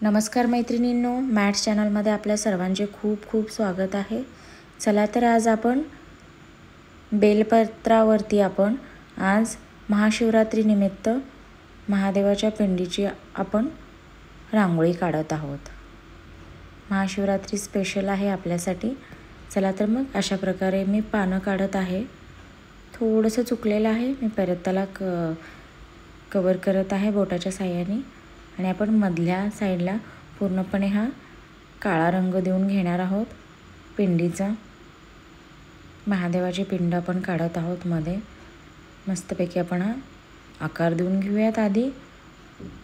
नमस्कार मैत्रिणींनो, मॅट्स चॅनलमध्ये आपल्या सर्वांचे खूप खूप स्वागत आहे. चला तर आज आपण बेलपत्रावरती आज महाशिवरात्रीनिमित्त महादेवाच्या पिंडीची आपण रांगोळी काढत आहोत. महाशिवरात्री स्पेशल आहे आपल्यासाठी. चला तर मग अशा प्रकारे मी पानं काढत आहे. थोडंसं चुकलेलं आहे, मी परत त्याला कवर करत आहे बोटाच्या साहाय्याने. आणि आपण मधल्या साईडला पूर्णपणे हा काळा रंग देऊन घेणार आहोत. पिंडीचा महादेवाची पिंड आपण काढत आहोत मध्ये. मस्तपैकी आपण हा आकार देऊन घेऊयात आधी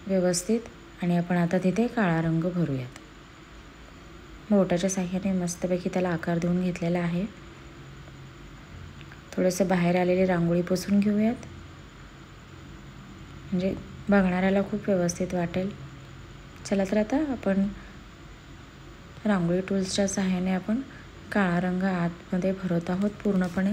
व्यवस्थित, आणि आपण आता तिथे काळा रंग भरूयात. बोटाच्या साहाय्याने मस्तपैकी त्याला आकार देऊन घेतलेला आहे. थोडंसं बाहेर आलेली रांगोळी पुसून घेऊयात, म्हणजे बघणाऱ्याला खूप व्यवस्थित वाटेल. चला तर आता आपण रांगोळी टूल्सच्या सहाय्याने आपण काळा रंग आतमध्ये भरत आहोत पूर्णपणे.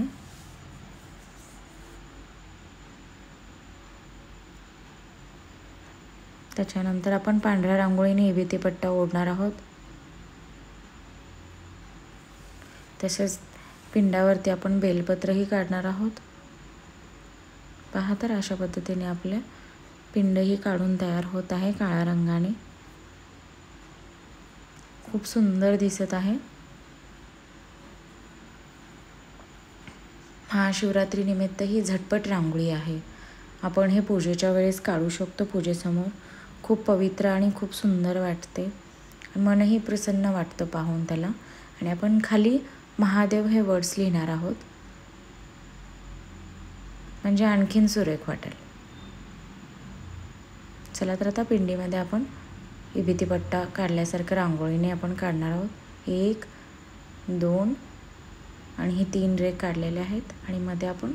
त्याच्यानंतर आपण पांढऱ्या रांगोळीने इबिती पट्टा ओढणार आहोत. तसेच पिंडावरती आपण बेलपत्रही काढणार आहोत. पहा तर अशा पद्धतीने आपले पिंडही काढून तयार होत आहे काळ्या रंगाने. खूप सुंदर दिसत आहे. महाशिवरात्री निमित्त ही झटपट रांगोळी आहे. आपण हे पूजेच्या वेळेस काढू शकतो पूजेसमोर. खूप पवित्र आणि खूप सुंदर वाटते. मनही प्रसन्न वाटतं पाहून त्याला. आणि आपण खाली महादेव हे वर्ड्स लिहिणार आहोत, म्हणजे आणखीन सुरेख वाटेल. चला तर आता पिंडीमध्ये आपण इबिती पट्टा काढल्यासारखं रांगोळीने आपण काढणार आहोत. 1 2 आणि हे 3 रेघ काढलेले आहेत. आणि मध्ये आपण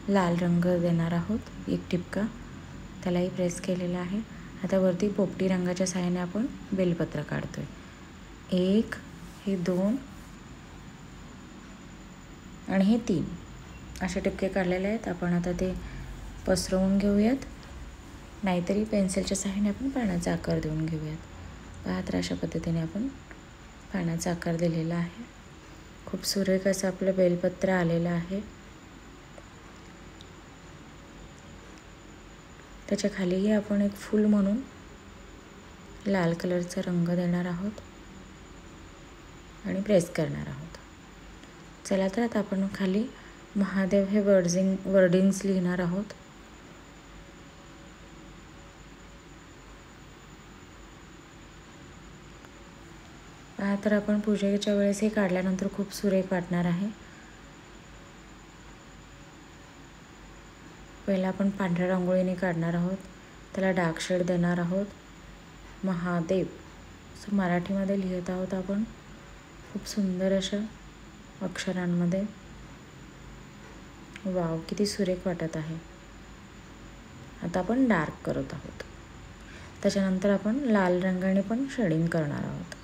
लाल रंग देणार आहोत, 1 टिपका. त्यालाही प्रेस केलेला आहे. आता वरती पोपटी रंगाच्या सहाय्याने आपण बेलपत्र काढतोय. 1 हे 2 आणि हे 3 असे टिपके काढलेले आहेत. आपण आता ते पसरवून घेऊयात, नाहीतरी पेन्सिलच्या सहाय्याने आपण पानाचा आकार देऊन घेऊयात. पहा तर अशा पद्धतीने आपण पानाचा आकार दिलेला आहे. खूप सुरेख असं आपलं बेलपत्र आलेलं आहे. त्याच्या खालीही आपण एक फूल म्हणून लाल कलरचा रंग देणार आहोत आणि प्रेस करणार आहोत. चला तर आता आपण खाली महादेव हे वर्डिंग्स लिहिणार आहोत. तर आपण पूजेच्या वेळेस हे काढल्यानंतर खूप सुरेख वाटणार आहे. पहिला आपण पांढऱ्या रांगोळीने काढणार आहोत. त्याला डार्क शेड देणार आहोत. महादेव असं मराठीमध्ये लिहित आहोत आपण, खूप सुंदर अशा अक्षरांमध्ये. वाव, किती सुरेख वाटत आहे. आता आपण डार्क करत आहोत. त्याच्यानंतर आपण लाल रंगाने पण शेडिंग करणार आहोत.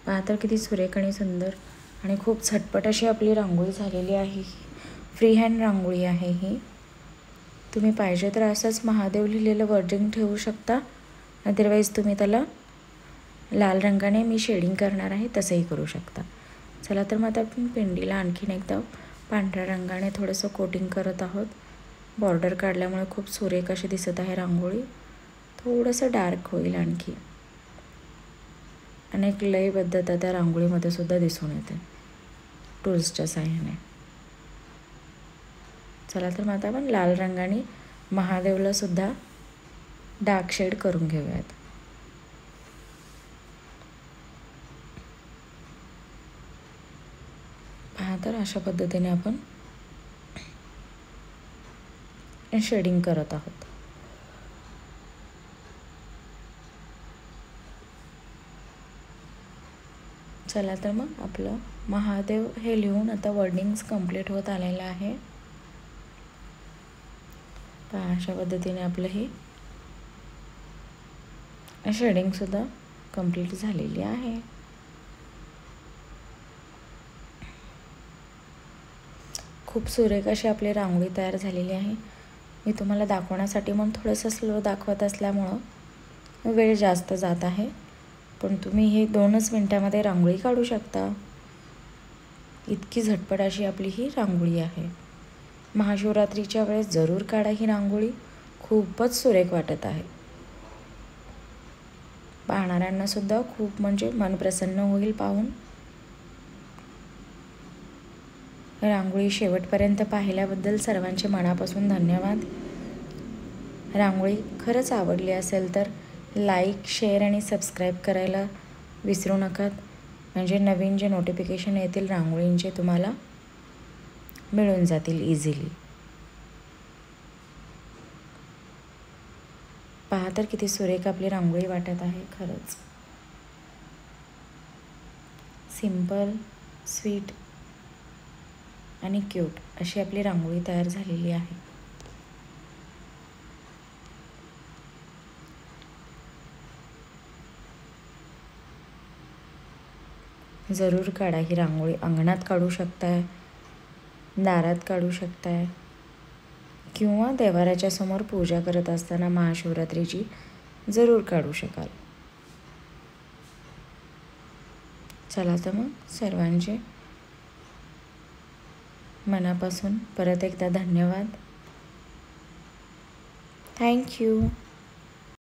पहा तर किती सुरेख आणि सुंदर आणि खूप झटपट अशी आपली रांगोळी झालेली आहे. फ्री हँड रांगोळी आहे ही. तुम्ही पाहिजे तर असंच महादेव लिहिलेलं वर्डिंग ठेवू शकता, अदरवाईज तुम्ही त्याला लाल रंगाने मी शेडिंग करणार आहे तसंही करू शकता. चला तर मग आता आपण पिंडीला आणखीन एकदा पांढऱ्या रंगाने थोडंसं कोटिंग करत आहोत. बॉर्डर काढल्यामुळे खूप सुरेख अशी दिसत आहे रांगोळी. थोडंसं डार्क होईल आणखी. अनेक लयबद्धता त्या रांगोळीमध्ये सुद्धा दिसून येते टूल्सच्या साहाय्याने. चला तर मग आता आपण लाल रंगाने महादेवला सुद्धा डार्क शेड करून घेऊयात. पहा तर अशा पद्धतीने आपण शेडिंग करत आहोत. चला तर मग आपलं महादेव हे लिहून आता वर्डिंग्स कंप्लीट होत आलेलं आहे. पहा अशा पद्धतीने आपलं हे शेडिंगसुद्धा कंप्लीट झालेली आहे. खूप सुरेख अशी आपली रांगोळी तयार झालेली आहे. मी तुम्हाला दाखवण्यासाठी म्हणून थोडंसं स्लो दाखवत असल्यामुळं वेळ जास्त जात आहे, पण तुम्ही हे 2च मिनटामध्ये रांगोळी काढू शकता. इतकी झटपट अशी आपली ही रांगोळी आहे. महाशिवरात्रीच्या वेळेस जरूर काढा ही रांगोळी, खूपच सुरेख वाटत आहे. पाहणाऱ्यांना सुद्धा खूप म्हणजे मन प्रसन्न होईल पाहून. रांगोळी शेवटपर्यंत पाहिल्याबद्दल सर्वांचे मनापासून धन्यवाद. रांगोळी खरंच आवडली असेल तर लाईक, शेअर आणि सबस्क्राईब करायला विसरू नका, म्हणजे नवीन जे नोटिफिकेशन येतील रांगोळींचे तुम्हाला मिळून जातील इझिली. पहा तर किती सुरेख आपली रांगोळी वाटत आहे. खरंच सिंपल, स्वीट आणि क्यूट अशी आपली रांगोळी तयार झालेली आहे. जरूर काढा ही रांगोळी. अंगणात काढू शकताय, दारात काढू शकताय, किंवा देवाऱ्याच्या समोर पूजा करत असताना महाशिवरात्रीची जरूर काढू शकाल. चला तर मग सर्वांचे मनापासून परत एकदा धन्यवाद. थँक्यू.